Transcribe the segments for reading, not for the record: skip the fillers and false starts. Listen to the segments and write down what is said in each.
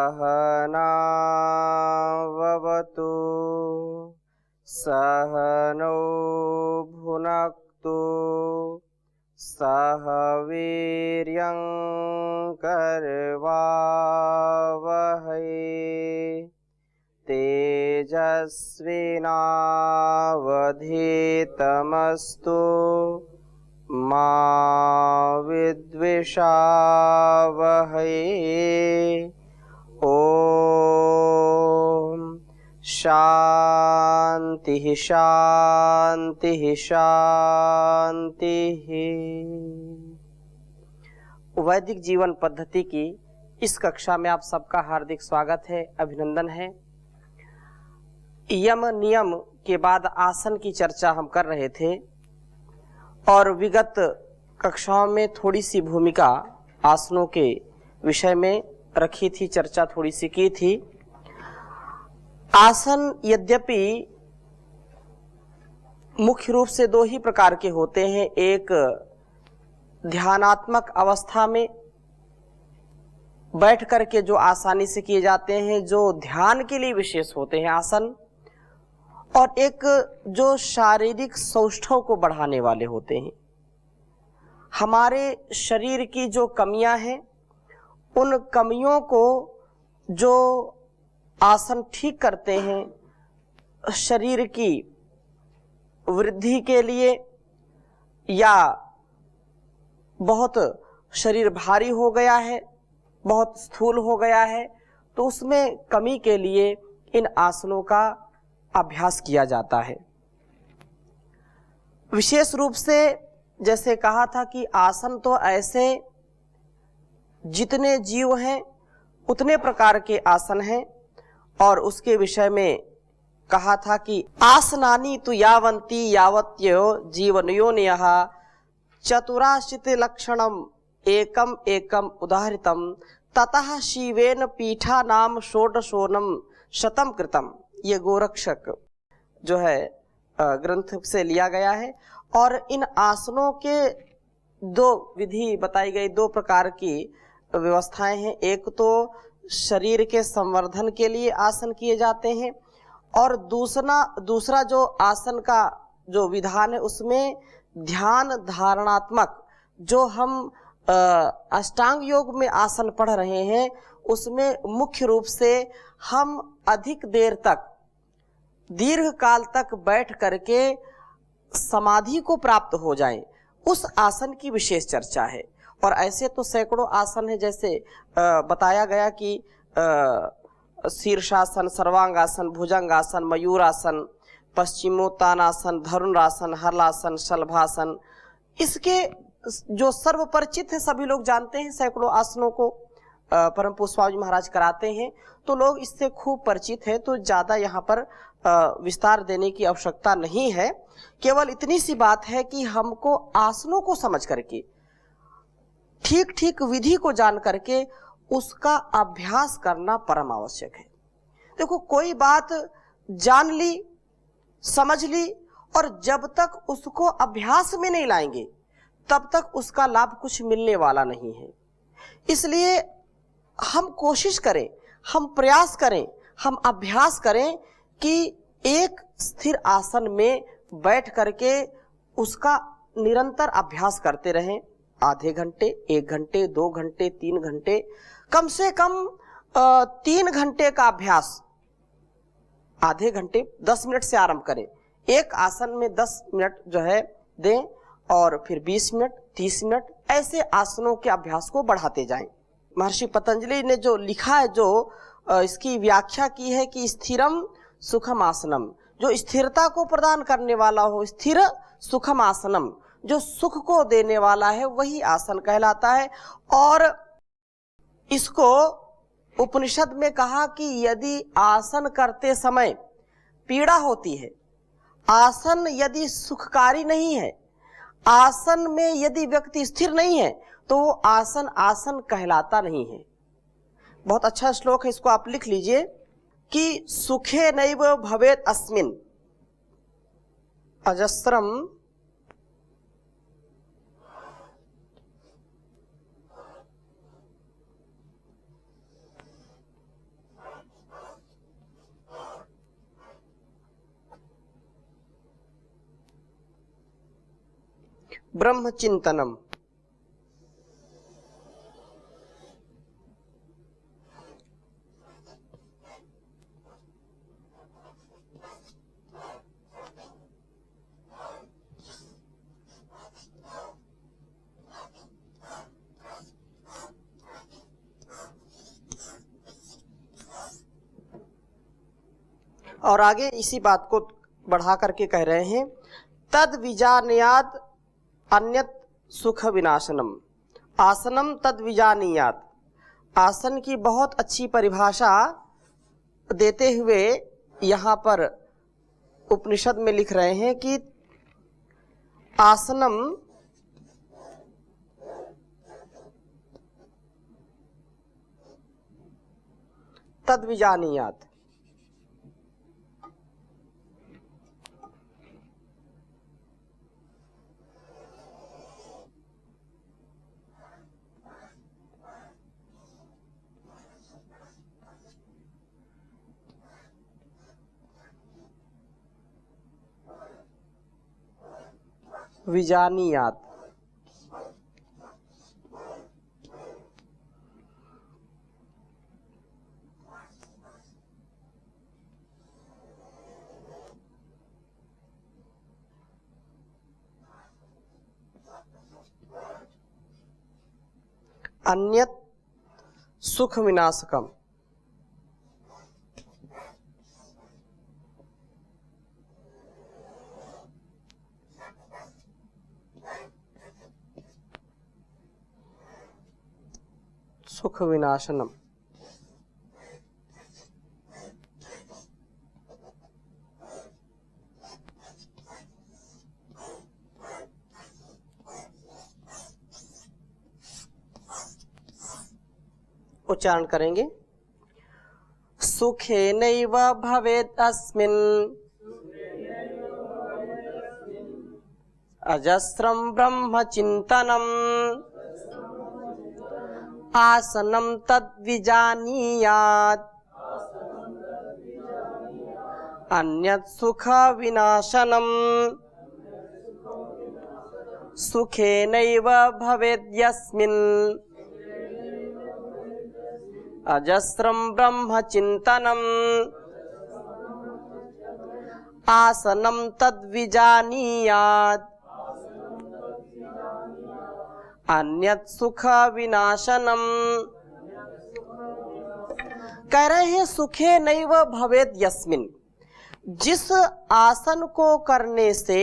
सहनाववतु सहनौ भुनक्तु सह वीर्यं करवावहै तेजस्विनावधीतमस्तु मा विद्विषावहै। ओम शांति शांति शांति। वैदिक जीवन पद्धति की इस कक्षा में आप सबका हार्दिक स्वागत है, अभिनंदन है। यम नियम के बाद आसन की चर्चा हम कर रहे थे और विगत कक्षाओं में थोड़ी सी भूमिका आसनों के विषय में रखी थी, चर्चा थोड़ी सी की थी। आसन यद्यपि मुख्य रूप से दो ही प्रकार के होते हैं, एक ध्यानात्मक अवस्था में बैठ करके जो आसानी से किए जाते हैं, जो ध्यान के लिए विशेष होते हैं आसन, और एक जो शारीरिक सौष्ठव को बढ़ाने वाले होते हैं। हमारे शरीर की जो कमियां हैं, उन कमियों को जो आसन ठीक करते हैं, शरीर की वृद्धि के लिए, या बहुत शरीर भारी हो गया है, बहुत स्थूल हो गया है, तो उसमें कमी के लिए इन आसनों का अभ्यास किया जाता है। विशेष रूप से जैसे कहा था कि आसन तो ऐसे जितने जीव हैं उतने प्रकार के आसन हैं, और उसके विषय में कहा था कि आसनानि तु यावन्ति यावत्यो जीवनयोनयः चतुराशीति लक्षणम एकम एकम उदाहृतम ततः शिवेन पीठा नाम षोडशोनम शतम कृतम। ये गोरक्षक जो है ग्रंथ से लिया गया है। और इन आसनों के दो विधि बताई गई, दो प्रकार की व्यवस्थाएं हैं। एक तो शरीर के संवर्धन के लिए आसन किए जाते हैं, और दूसरा जो आसन का जो विधान है उसमें ध्यान धारणात्मक, जो हम अष्टांग योग में आसन पढ़ रहे हैं, उसमें मुख्य रूप से हम अधिक देर तक, दीर्घ काल तक बैठ करके समाधि को प्राप्त हो जाएं, उस आसन की विशेष चर्चा है। और ऐसे तो सैकड़ों आसन है, जैसे बताया गया कि शीर्षासन, सर्वांगासन, भुजंगासन, मयूरासन, पश्चिमोत्तानासन, धनुरासन, हरलासन, शलभासन। इसके जो सर्वपरिचित है, सभी लोग जानते हैं, सैकड़ों आसनों को परम पूज्य स्वामी महाराज कराते हैं, तो लोग इससे खूब परिचित है, तो ज्यादा यहाँ पर विस्तार देने की आवश्यकता नहीं है। केवल इतनी सी बात है कि हमको आसनों को समझ करके, ठीक ठीक विधि को जान करके उसका अभ्यास करना परम आवश्यक है। देखो, कोई बात जान ली, समझ ली, और जब तक उसको अभ्यास में नहीं लाएंगे तब तक उसका लाभ कुछ मिलने वाला नहीं है। इसलिए हम कोशिश करें, हम प्रयास करें, हम अभ्यास करें कि एक स्थिर आसन में बैठ करके उसका निरंतर अभ्यास करते रहें। आधे घंटे, 1 घंटे, 2 घंटे, 3 घंटे, कम से कम 3 घंटे का अभ्यास आधे घंटे 10 मिनट से आरंभ करें। एक आसन में 10 मिनट जो है दें, और फिर 20 मिनट, 30 मिनट, ऐसे आसनों के अभ्यास को बढ़ाते जाएं। महर्षि पतंजलि ने जो लिखा है, जो इसकी व्याख्या की है कि स्थिरम सुखम आसनम, जो स्थिरता को प्रदान करने वाला हो, स्थिर सुखम आसनम, जो सुख को देने वाला है, वही आसन कहलाता है। और इसको उपनिषद में कहा कि यदि आसन करते समय पीड़ा होती है, आसन यदि सुखकारी नहीं है, आसन में यदि व्यक्ति स्थिर नहीं है, तो वो आसन आसन कहलाता नहीं है। बहुत अच्छा श्लोक है, इसको आप लिख लीजिए कि सुखे नैव भवेत् अस्मिन् अजस्रम ब्रह्म चिंतनम। और आगे इसी बात को बढ़ा करके कह रहे हैं, तद विजानीयात अन्यत सुख विनाशनम। आसनम तद विजानीयात, आसन की बहुत अच्छी परिभाषा देते हुए यहाँ पर उपनिषद में लिख रहे हैं कि आसनम तद विजानीयात। विजानीयात, अन्यत सुख विनाशकम। सुख विनाशनम। उच्चारण करेंगे, सुखेनैव भवेत् अस्मिन् अजस्रं ब्रह्म चिंतनम। आसनम तद्विजानीयात् अन्यत् सुख विनाशनम। सुखेनैव भवेत् यस्मिन् अजस्रं ब्रह्म चिंतनम। आसनम तद्विजानीयात् अन्यत् सुख विनाशनम। कह रहे हैं सुखे नैव भवेत् यस्मिन्, जिस आसन को करने से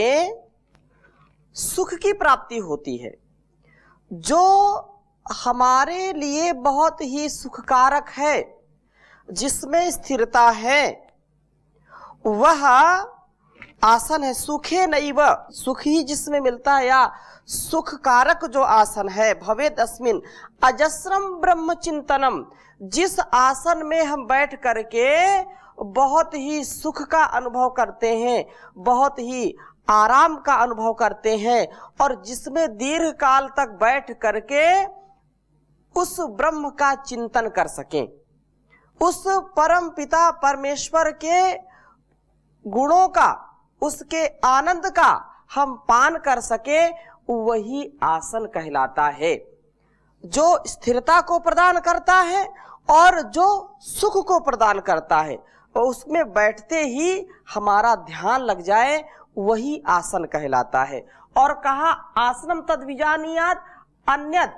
सुख की प्राप्ति होती है, जो हमारे लिए बहुत ही सुखकारक है, जिसमें स्थिरता है, वह आसन है। सुखे नैव, सुख ही जिसमें मिलता है या सुख कारक जो आसन है, भवेत् अस्मिन् अजस्रम ब्रह्म चिंतनम, जिस आसन में हम बैठ करके बहुत ही सुख का अनुभव करते हैं, बहुत ही आराम का अनुभव करते हैं, और जिसमें दीर्घ काल तक बैठ करके उस ब्रह्म का चिंतन कर सकें, उस परम पिता परमेश्वर के गुणों का, उसके आनंद का हम पान कर सके, वही आसन कहलाता है, जो स्थिरता को प्रदान करता है और जो सुख को प्रदान करता है। और उसमें बैठते ही हमारा ध्यान लग जाए, वही आसन कहलाता है। और कहा आसनम तद्विजानीयात् अन्यत्,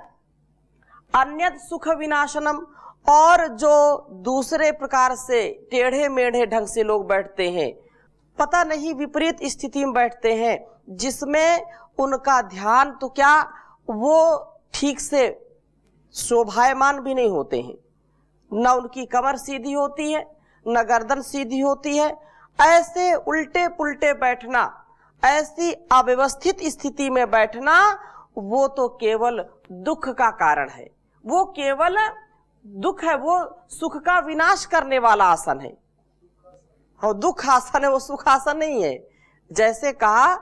अन्यत् सुख विनाशनम। और जो दूसरे प्रकार से टेढ़े मेढ़े ढंग से लोग बैठते हैं, पता नहीं विपरीत स्थिति में बैठते हैं, जिसमें उनका ध्यान तो क्या, वो ठीक से शोभायमान भी नहीं होते हैं, न उनकी कमर सीधी होती है, न गर्दन सीधी होती है। ऐसे उल्टे पुल्टे बैठना, ऐसी अव्यवस्थित स्थिति में बैठना, वो तो केवल दुख का कारण है, वो केवल दुख है, वो सुख का विनाश करने वाला आसन है। और दुख आसन है, वो सुख आसन नहीं है। जैसे कहा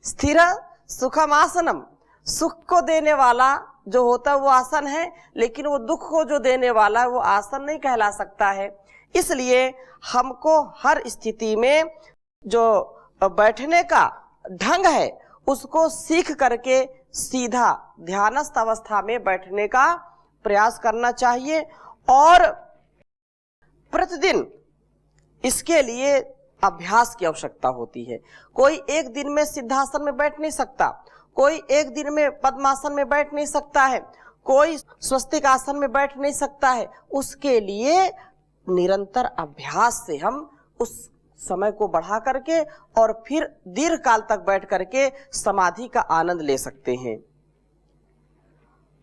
स्थिर सुखम आसनम, सुख को देने वाला जो होता है वो आसन है, लेकिन वो दुख को जो देने वाला है वो आसन नहीं कहला सकता है। इसलिए हमको हर स्थिति में जो बैठने का ढंग है उसको सीख करके सीधा ध्यानस्थ अवस्था में बैठने का प्रयास करना चाहिए। और प्रतिदिन इसके लिए अभ्यास की आवश्यकता होती है। कोई एक दिन में सिद्धासन में बैठ नहीं सकता, कोई एक दिन में पद्मासन में बैठ नहीं सकता है, कोई स्वस्तिक आसन में बैठ नहीं सकता है। उसके लिए निरंतर अभ्यास से हम उस समय को बढ़ा करके और फिर दीर्घ काल तक बैठ करके समाधि का आनंद ले सकते हैं।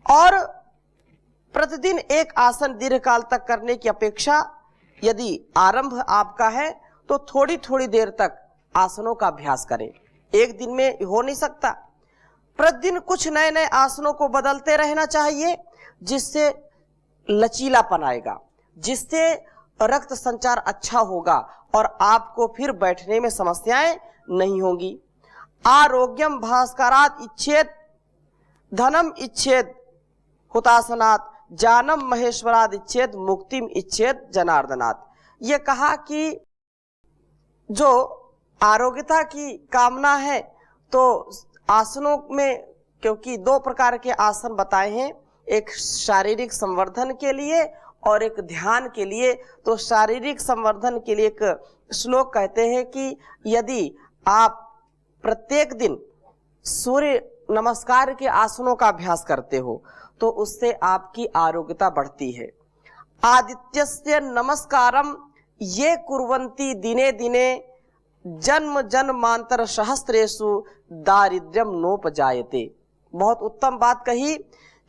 और प्रतिदिन एक आसन दीर्घ काल तक करने की अपेक्षा यदि आरंभ आपका है तो थोड़ी थोड़ी देर तक आसनों का अभ्यास करें। एक दिन में हो नहीं सकता, प्रतिदिन कुछ नए नए आसनों को बदलते रहना चाहिए, जिससे लचीलापन आएगा, जिससे रक्त संचार अच्छा होगा और आपको फिर बैठने में समस्याएं नहीं होंगी। आरोग्यम भास्करात इच्छेद धनम इच्छेद हुतासनात् जानम महेश्वराद इच्छेद मुक्तिम इच्छेद जनार्दनात्। ये कहा कि जो आरोग्यता की कामना है तो आसनों में, क्योंकि दो प्रकार के आसन बताए हैं, एक शारीरिक संवर्धन के लिए और एक ध्यान के लिए। तो शारीरिक संवर्धन के लिए एक श्लोक कहते हैं कि यदि आप प्रत्येक दिन सूर्य नमस्कार के आसनों का अभ्यास करते हो तो उससे आपकी आरोग्यता बढ़ती है। आदित्यस्य नमस्कारम ये कुर्वन्ति दिने दिने जन्म जन्मांतर सहस्रेषु दारिद्र्यम नोपजायते। बहुत उत्तम बात कही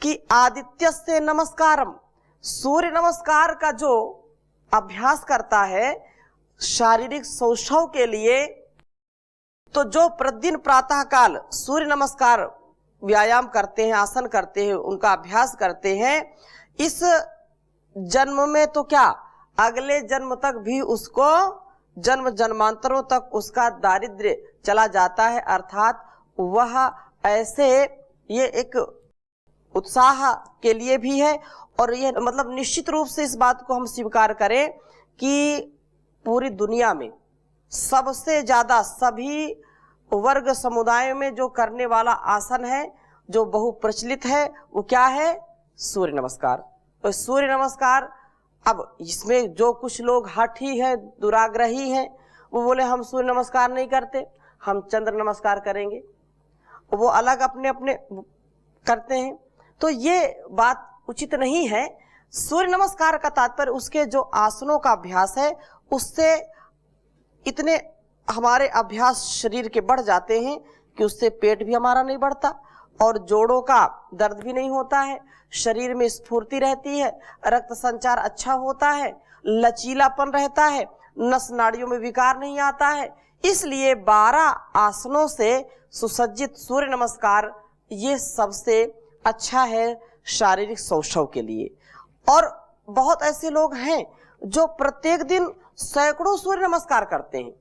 कि आदित्यस्य नमस्कारम, सूर्य नमस्कार का जो अभ्यास करता है शारीरिक शौचव के लिए, तो जो प्रतिदिन प्रातः काल सूर्य नमस्कार व्यायाम करते हैं, आसन करते हैं, उनका अभ्यास करते हैं, इस जन्म में तो क्या अगले जन्म तक भी उसको जन्म जन्मांतरों तक उसका दारिद्र्य चला जाता है। अर्थात वह ऐसे, ये एक उत्साह के लिए भी है और ये मतलब निश्चित रूप से इस बात को हम स्वीकार करें कि पूरी दुनिया में सबसे ज्यादा सभी वर्ग समुदायों में जो करने वाला आसन है, जो बहुप्रचलित है, वो क्या है? सूर्य नमस्कार। तो सूर्य नमस्कार, अब इसमें जो कुछ लोग हठी है, दुराग्रही हैं, वो बोले हम सूर्य नमस्कार नहीं करते, हम चंद्र नमस्कार करेंगे, वो अलग अपने अपने करते हैं। तो ये बात उचित नहीं है। सूर्य नमस्कार का तात्पर्य उसके जो आसनों का अभ्यास है, उससे इतने हमारे अभ्यास शरीर के बढ़ जाते हैं कि उससे पेट भी हमारा नहीं बढ़ता और जोड़ों का दर्द भी नहीं होता है, शरीर में स्फूर्ति रहती है, रक्त संचार अच्छा होता है, लचीलापन रहता है, नस नाड़ियों में विकार नहीं आता है। इसलिए 12 आसनों से सुसज्जित सूर्य नमस्कार ये सबसे अच्छा है शारीरिक शौचव के लिए। और बहुत ऐसे लोग हैं जो प्रत्येक दिन सैकड़ों सूर्य नमस्कार करते हैं।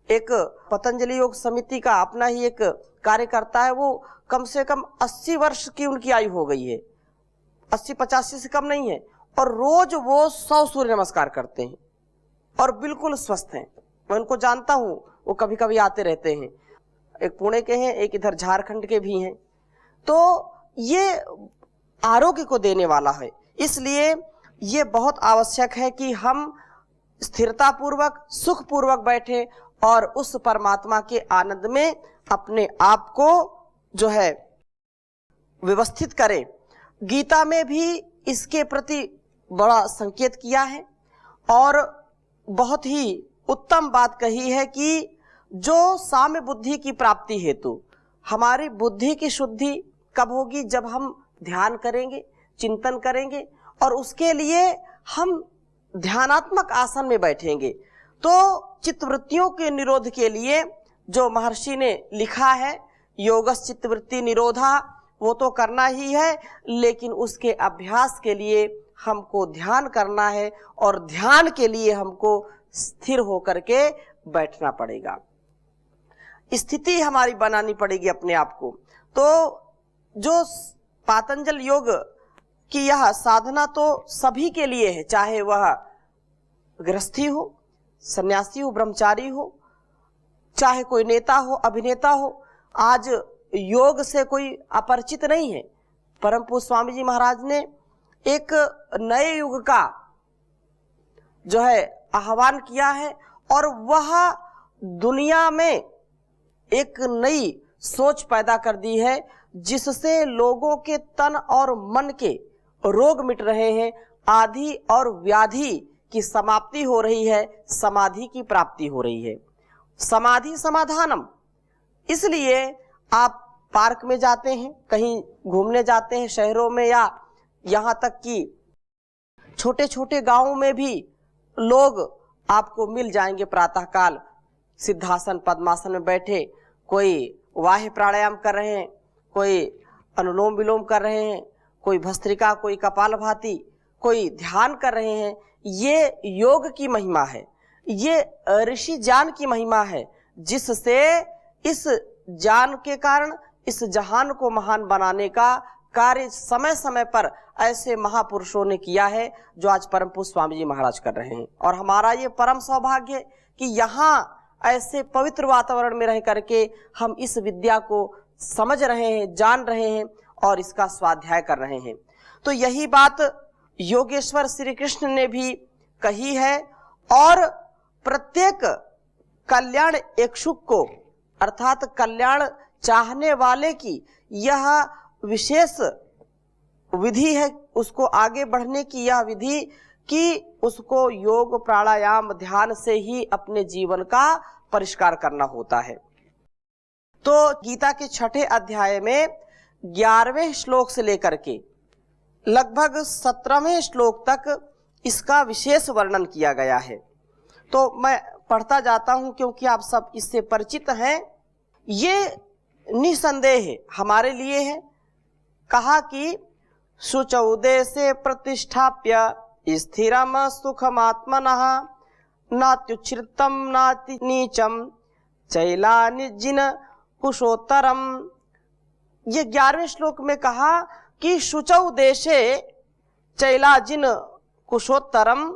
एक पतंजलि योग समिति का अपना ही एक कार्यकर्ता है, वो कम से कम 80 वर्ष की उनकी आयु हो गई है, 80-85 से कम नहीं है, और रोज वो 100 सूर्य नमस्कार करते हैं और बिल्कुल स्वस्थ हैं। मैं उनको जानता हूँ, वो कभी कभी आते रहते हैं। एक पुणे के हैं, एक इधर झारखंड के भी हैं। तो ये आरोग्य को देने वाला है, इसलिए ये बहुत आवश्यक है कि हम स्थिरता पूर्वक सुख पूर्वक बैठे और उस परमात्मा के आनंद में अपने आप को जो है व्यवस्थित करें। गीता में भी इसके प्रति बड़ा संकेत किया है और बहुत ही उत्तम बात कही है कि जो साम्य बुद्धि की प्राप्ति हेतु हमारी बुद्धि की शुद्धि कब होगी? जब हम ध्यान करेंगे, चिंतन करेंगे और उसके लिए हम ध्यानात्मक आसन में बैठेंगे। तो चित्तवृत्तियों के निरोध के लिए जो महर्षि ने लिखा है योगस चित्तवृत्ति निरोधा, वो तो करना ही है, लेकिन उसके अभ्यास के लिए हमको ध्यान करना है और ध्यान के लिए हमको स्थिर होकर के बैठना पड़ेगा, स्थिति हमारी बनानी पड़ेगी अपने आप को। तो जो पातंजल योग की यह साधना तो सभी के लिए है, चाहे वह गृहस्थी हो, सन्यासी हो, ब्रह्मचारी हो, चाहे कोई नेता हो, अभिनेता हो। आज योग से कोई अपरिचित नहीं है। परम पूज्य स्वामी जी महाराज ने एक नए युग का जो है आह्वान किया है और वह दुनिया में एक नई सोच पैदा कर दी है, जिससे लोगों के तन और मन के रोग मिट रहे हैं, आदि और व्याधि की समाप्ति हो रही है, समाधि की प्राप्ति हो रही है। समाधि समाधानम। इसलिए आप पार्क में जाते हैं, कहीं घूमने जाते हैं शहरों में, या यहाँ तक कि छोटे छोटे गांवों में भी लोग आपको मिल जाएंगे प्रातःकाल सिद्धासन पद्मासन में बैठे, कोई वाह्य प्राणायाम कर रहे हैं, कोई अनुलोम विलोम कर रहे हैं, कोई भस्त्रिका, कोई कपालभाति, कोई ध्यान कर रहे हैं। ये योग की महिमा है, ये ऋषि ज्ञान की महिमा है, जिससे इस ज्ञान के कारण इस जहान को महान बनाने का कार्य समय समय पर ऐसे महापुरुषों ने किया है, जो आज परम पूज्य स्वामी जी महाराज कर रहे हैं। और हमारा ये परम सौभाग्य है कि यहाँ ऐसे पवित्र वातावरण में रह करके हम इस विद्या को समझ रहे हैं, जान रहे हैं और इसका स्वाध्याय कर रहे हैं। तो यही बात योगेश्वर श्री कृष्ण ने भी कही है, और प्रत्येक कल्याण इच्छुक को अर्थात कल्याण चाहने वाले की यह विशेष विधि है, उसको आगे बढ़ने की यह विधि कि उसको योग प्राणायाम ध्यान से ही अपने जीवन का परिष्कार करना होता है। तो गीता के 6ठे अध्याय में 11वें श्लोक से लेकर के लगभग 17वें श्लोक तक इसका विशेष वर्णन किया गया है। तो मैं पढ़ता जाता हूं क्योंकि आप सब इससे परिचित हैं। ये निसंदेह हमारे लिए है। कहा कि शुचौ से प्रतिष्ठाप्य स्थिरम सुखमात्मनः नात्युच्छ्रितम नाति नीचम चैलानिजिन कुशोत्तरम। ये 11वें श्लोक में कहा कि शुचौ देशे चैलाजिन कुशोत्तरम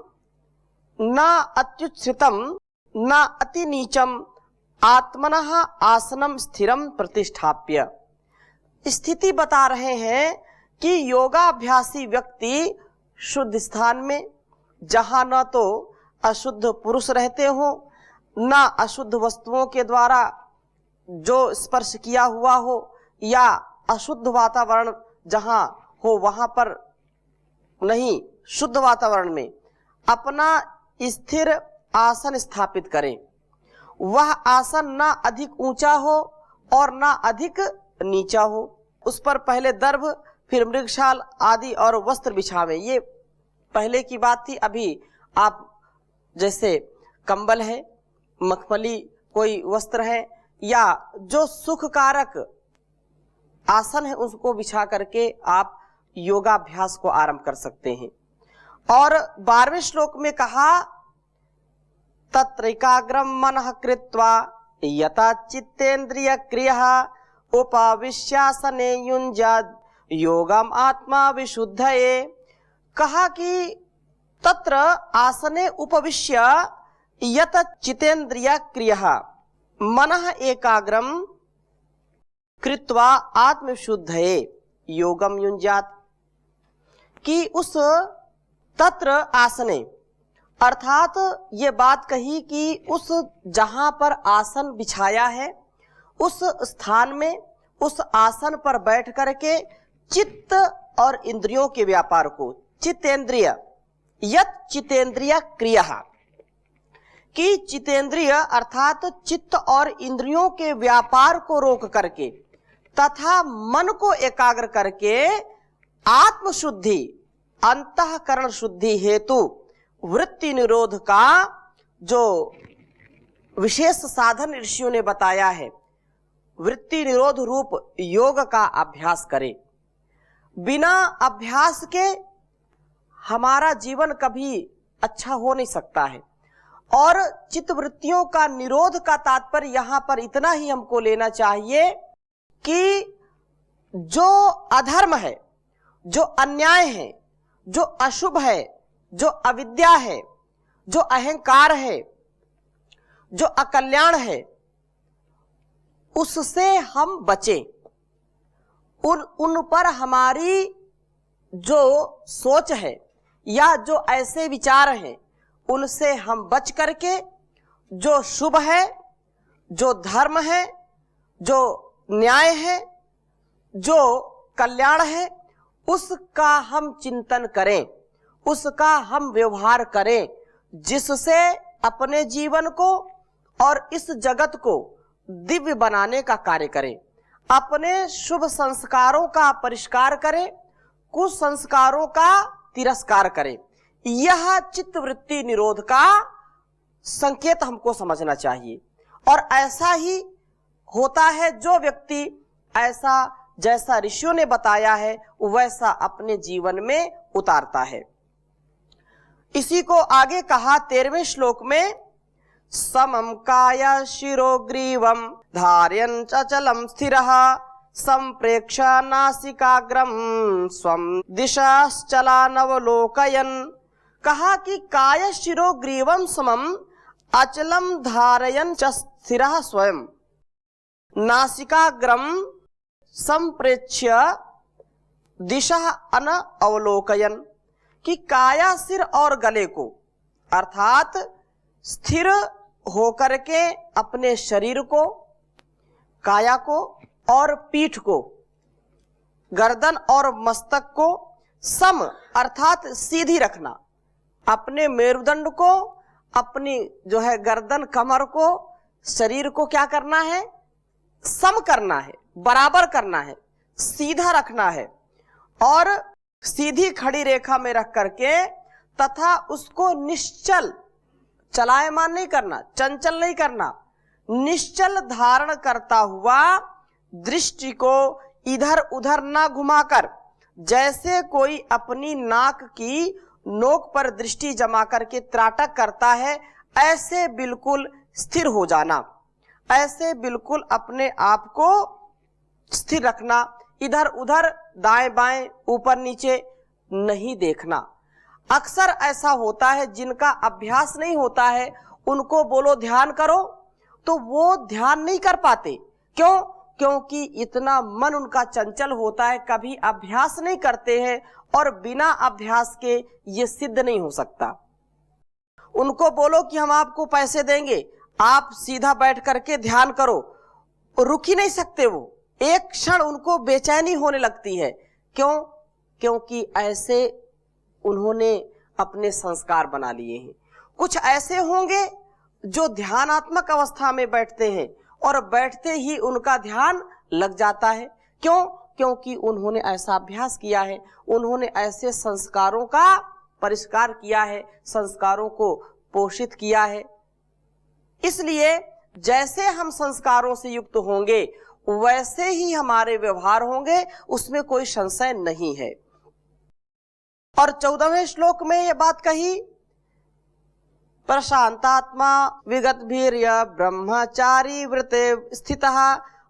न अत्युच्छ्रितम न अति नीचम आत्मनः आसनम स्थिरम प्रतिष्ठाप्य। स्थिति बता रहे हैं कि योगाभ्यासी व्यक्ति शुद्ध स्थान में, जहां न तो अशुद्ध पुरुष रहते हो, न अशुद्ध वस्तुओं के द्वारा जो स्पर्श किया हुआ हो, या अशुद्ध वातावरण जहां हो वहां पर नहीं, शुद्ध वातावरण में अपना स्थिर आसन स्थापित करें। वह आसन ना अधिक ऊंचा हो और ना अधिक नीचा हो। उस पर पहले दर्भ, फिर मृगशाल आदि और वस्त्र बिछावे। ये पहले की बात थी। अभी आप जैसे कंबल है, मखमली कोई वस्त्र है, या जो सुखकारक आसन है उसको बिछा करके आप योगाभ्यास को आरंभ कर सकते हैं। और 12वें श्लोक में कहा तत्रैकाग्रम मनः कृत्वा यथा चित्तेन्द्रिय क्रियः उपाविश्यासने युञ्जाद् योगम आत्मा विशुद्धये। कहा कि तत्र आसने उपविश्य यत चितेन्द्रिय क्रियः मनः एकाग्रम कृत्वा आत्मविशुद्धये योगम युञ्जात्। कि उस तत्र आसने अर्थात ये बात कही कि उस जहां पर आसन बिछाया है उस स्थान में, उस आसन पर बैठ करके चित्त और इंद्रियों के व्यापार को, चित्तेंद्रिय यत चित्तेंद्रिय क्रिया, कि चित्तेंद्रिय अर्थात चित्त और इंद्रियों के व्यापार को रोक करके तथा मन को एकाग्र करके आत्मशुद्धि अंतःकरण शुद्धि हेतु वृत्ति निरोध का जो विशेष साधन ऋषियों ने बताया है, वृत्ति निरोध रूप योग का अभ्यास करें। बिना अभ्यास के हमारा जीवन कभी अच्छा हो नहीं सकता है। और चित्त वृत्तियों का निरोध का तात्पर्य यहाँ पर इतना ही हमको लेना चाहिए कि जो अधर्म है, जो अन्याय है, जो अशुभ है, जो अविद्या है, जो अहंकार है, जो अकल्याण है, उससे हम बचें। उन पर हमारी जो सोच है या जो ऐसे विचार हैं उनसे हम बच करके जो शुभ है, जो धर्म है, जो न्याय है, जो कल्याण है, उसका हम चिंतन करें, उसका हम व्यवहार करें, जिससे अपने जीवन को और इस जगत को दिव्य बनाने का कार्य करें। अपने शुभ संस्कारों का परिष्कार करें, कुछ संस्कारों का तिरस्कार करें। यह चित्तवृत्ति निरोध का संकेत हमको समझना चाहिए। और ऐसा ही होता है, जो व्यक्ति ऐसा जैसा ऋषियों ने बताया है वैसा अपने जीवन में उतारता है। इसी को आगे कहा 13वें श्लोक में, समम काय शिरोग्रीवम धार्यन् चलम स्थिरः संप्रेक्ष नासिकाग्रम स्वम दिशाश्चलानवलोकयन्। कहा कि काय शिरोग्रीवम समम अचलम धारयन् च स्थिरः स्वयं नासिकाग्रम संप्रेक्ष्य दिशा अन अवलोकयन। कि काया सिर और गले को अर्थात स्थिर होकर के अपने शरीर को, काया को और पीठ को, गर्दन और मस्तक को सम अर्थात सीधी रखना, अपने मेरुदंड को, अपनी जो है गर्दन कमर को, शरीर को क्या करना है, सम करना है, बराबर करना है, सीधा रखना है और सीधी खड़ी रेखा में रख करके तथा उसको निश्चल, चलायमान नहीं करना, चंचल नहीं करना, निश्चल धारण करता हुआ दृष्टि को इधर उधर ना घुमाकर, जैसे कोई अपनी नाक की नोक पर दृष्टि जमा करके त्राटक करता है, ऐसे बिल्कुल स्थिर हो जाना, ऐसे बिल्कुल अपने आप को स्थिर रखना, इधर उधर दाएं बाएं ऊपर नीचे नहीं देखना। अक्सर ऐसा होता है, जिनका अभ्यास नहीं होता है उनको बोलो ध्यान करो तो वो ध्यान नहीं कर पाते। क्यों? क्योंकि इतना मन उनका चंचल होता है, कभी अभ्यास नहीं करते हैं और बिना अभ्यास के ये सिद्ध नहीं हो सकता। उनको बोलो कि हम आपको पैसे देंगे, आप सीधा बैठ करके ध्यान करो, रुक ही नहीं सकते। वो एक क्षण उनको बेचैनी होने लगती है। क्यों? क्योंकि ऐसे उन्होंने अपने संस्कार बना लिए हैं। कुछ ऐसे होंगे जो ध्यानात्मक अवस्था में बैठते हैं और बैठते ही उनका ध्यान लग जाता है। क्यों? क्योंकि उन्होंने ऐसा अभ्यास किया है, उन्होंने ऐसे संस्कारों का परिष्कार किया है, संस्कारों को पोषित किया है। इसलिए जैसे हम संस्कारों से युक्त होंगे वैसे ही हमारे व्यवहार होंगे, उसमें कोई संशय नहीं है। और 14वें श्लोक में यह बात कही, प्रशांतात्मा विगतभीर्य ब्रह्मचारी व्रते स्थितः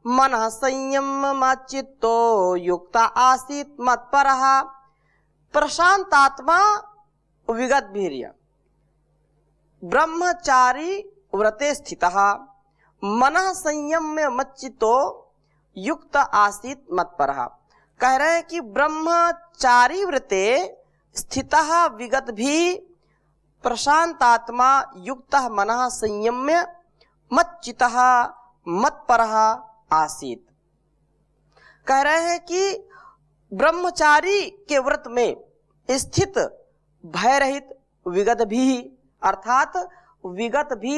मनः संयममच्चित्तो युक्त आसीत् मत्परः। प्रशांतात्मा विगतभीर्य ब्रह्मचारी व्रते स्थितः मनः संयममच्चित्तो युक्त आसीत् मत्परः। कह रहे हैं कि ब्रह्मचारी व्रते स्थितः विगत भी प्रशांतात्मा युक्त मनः संयम्य मच्चितः मत्परः आसीत्। कह रहे हैं कि ब्रह्मचारी के व्रत में स्थित भय रहित विगत भी, अर्थात विगत भी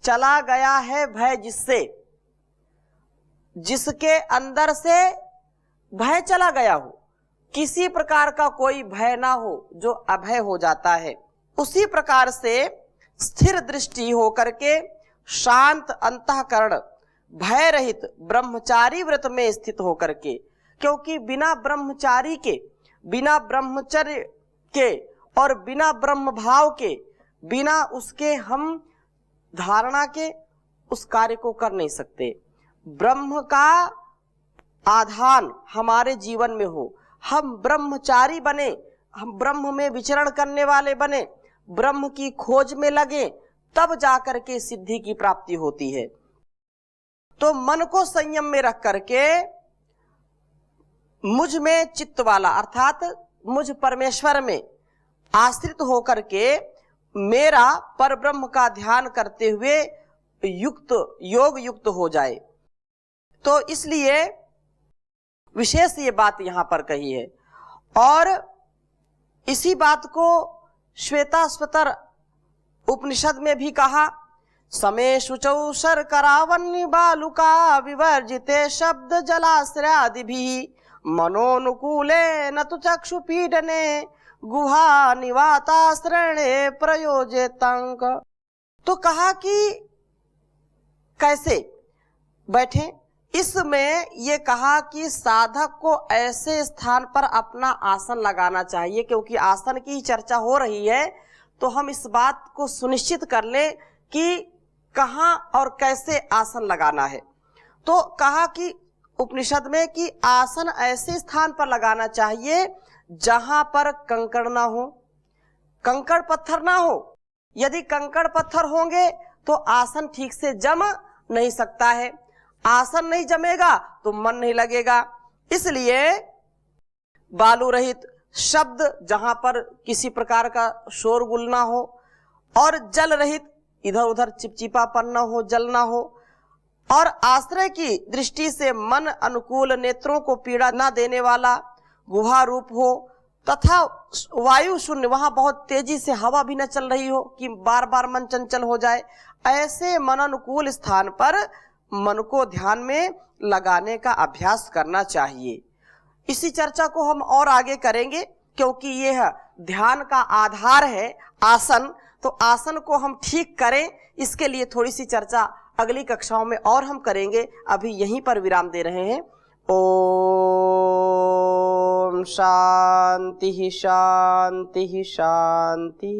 चला गया है भय, जिसके अंदर से भय चला गया हो, किसी प्रकार का कोई भय ना हो, जो अभय हो जाता है, उसी प्रकार से स्थिर दृष्टि होकर के शांत अंतःकरण भय रहित ब्रह्मचारी व्रत में स्थित होकर के, क्योंकि बिना ब्रह्मचारी के, बिना ब्रह्मचर्य के और बिना ब्रह्म भाव के, बिना उसके हम धारणा के उस कार्य को कर नहीं सकते। ब्रह्म का आधान हमारे जीवन में हो, हम ब्रह्मचारी बने, हम ब्रह्म में विचरण करने वाले बने, ब्रह्म की खोज में लगे, तब जाकर के सिद्धि की प्राप्ति होती है। तो मन को संयम में रख करके मुझ में चित्त वाला, अर्थात मुझ परमेश्वर में आश्रित होकर के मेरा परब्रह्म का ध्यान करते हुए योग युक्त हो जाए। तो इसलिए विशेष ये बात यहां पर कही है। और इसी बात को श्वेताश्वतर उपनिषद में भी कहा, समे शुचौ शर्करावन्य बालुका विवर्जिते शब्द जलाश्रयादि भी मनोनुकूले न तो चक्षुपीडने गुहा निवाताश्रणे प्रयोजेतांक। तो कहा कि कैसे बैठे, इसमें ये कहा कि साधक को ऐसे स्थान पर अपना आसन लगाना चाहिए, क्योंकि आसन की ही चर्चा हो रही है तो हम इस बात को सुनिश्चित कर लें कि कहाँ और कैसे आसन लगाना है। तो कहा कि उपनिषद में कि आसन ऐसे स्थान पर लगाना चाहिए जहां पर कंकड़ ना हो, कंकड़ पत्थर ना हो। यदि कंकड़ पत्थर होंगे तो आसन ठीक से जम नहीं सकता है, आसन नहीं जमेगा तो मन नहीं लगेगा। इसलिए बालू रहित, शब्द जहां पर किसी प्रकार का शोरगुल ना हो, और जल रहित, इधर उधर चिपचिपापन न हो, जल ना हो, और आश्रय की दृष्टि से मन अनुकूल, नेत्रों को पीड़ा न देने वाला, गुहा रूप हो, तथा वायु शून्य, वहां बहुत तेजी से हवा भी न चल रही हो कि बार बार मन चंचल हो जाए। ऐसे मन अनुकूल स्थान पर मन को ध्यान में लगाने का अभ्यास करना चाहिए। इसी चर्चा को हम और आगे करेंगे, क्योंकि यह ध्यान का आधार है आसन। तो आसन को हम ठीक करें, इसके लिए थोड़ी सी चर्चा अगली कक्षाओं में और हम करेंगे। अभी यहीं पर विराम दे रहे हैं। ओम शांति शांति शांति।